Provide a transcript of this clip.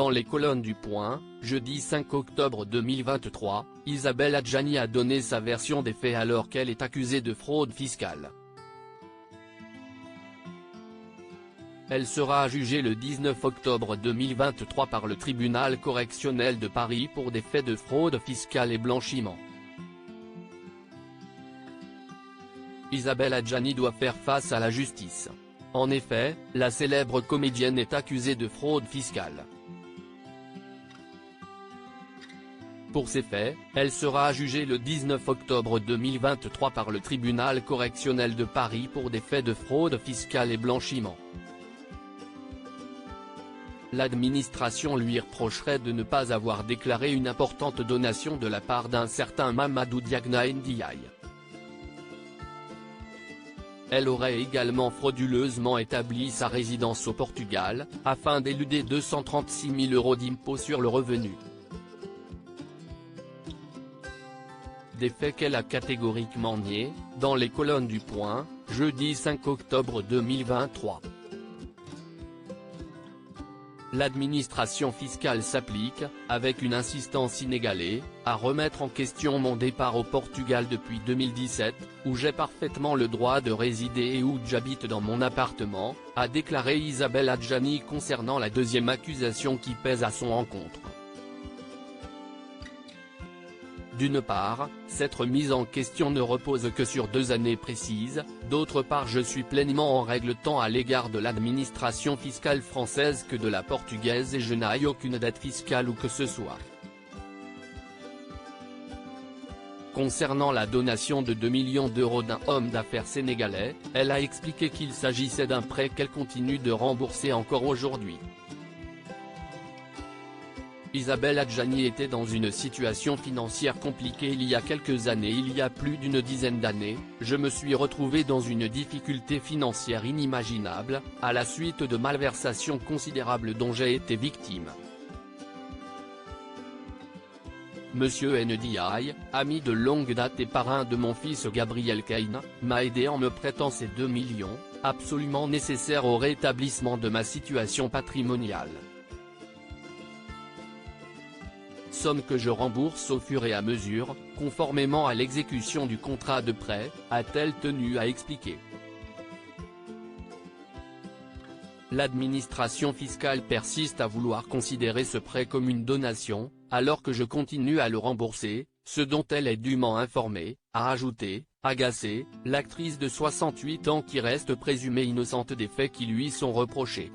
Dans les colonnes du Point, jeudi 5 octobre 2023, Isabelle Adjani a donné sa version des faits alors qu'elle est accusée de fraude fiscale. Elle sera jugée le 19 octobre 2023 par le tribunal correctionnel de Paris pour des faits de fraude fiscale et blanchiment. Isabelle Adjani doit faire face à la justice. En effet, la célèbre comédienne est accusée de fraude fiscale. Pour ces faits, elle sera jugée le 19 octobre 2023 par le tribunal correctionnel de Paris pour des faits de fraude fiscale et blanchiment. L'administration lui reprocherait de ne pas avoir déclaré une importante donation de la part d'un certain Mamadou Diagna Ndiaye. Elle aurait également frauduleusement établi sa résidence au Portugal, afin d'éluder 236 000 € d'impôt sur le revenu. Des faits qu'elle a catégoriquement niés, dans les colonnes du Point, jeudi 5 octobre 2023. L'administration fiscale s'applique, avec une insistance inégalée, à remettre en question mon départ au Portugal depuis 2017, où j'ai parfaitement le droit de résider et où j'habite dans mon appartement, a déclaré Isabelle Adjani concernant la deuxième accusation qui pèse à son encontre. D'une part, cette remise en question ne repose que sur 2 années précises, d'autre part je suis pleinement en règle tant à l'égard de l'administration fiscale française que de la portugaise et je n'ai aucune dette fiscale ou que ce soit. Concernant la donation de 2 millions d'euros d'un homme d'affaires sénégalais, elle a expliqué qu'il s'agissait d'un prêt qu'elle continue de rembourser encore aujourd'hui. Isabelle Adjani était dans une situation financière compliquée il y a quelques années. Il y a plus d'une dizaine d'années, je me suis retrouvée dans une difficulté financière inimaginable, à la suite de malversations considérables dont j'ai été victime. Monsieur Ndiaye, ami de longue date et parrain de mon fils Gabriel Kane, m'a aidé en me prêtant ces 2 millions, absolument nécessaires au rétablissement de ma situation patrimoniale. Somme que je rembourse au fur et à mesure, conformément à l'exécution du contrat de prêt, a-t-elle tenu à expliquer. L'administration fiscale persiste à vouloir considérer ce prêt comme une donation, alors que je continue à le rembourser, ce dont elle est dûment informée, a ajouté, agacée, l'actrice de 68 ans qui reste présumée innocente des faits qui lui sont reprochés.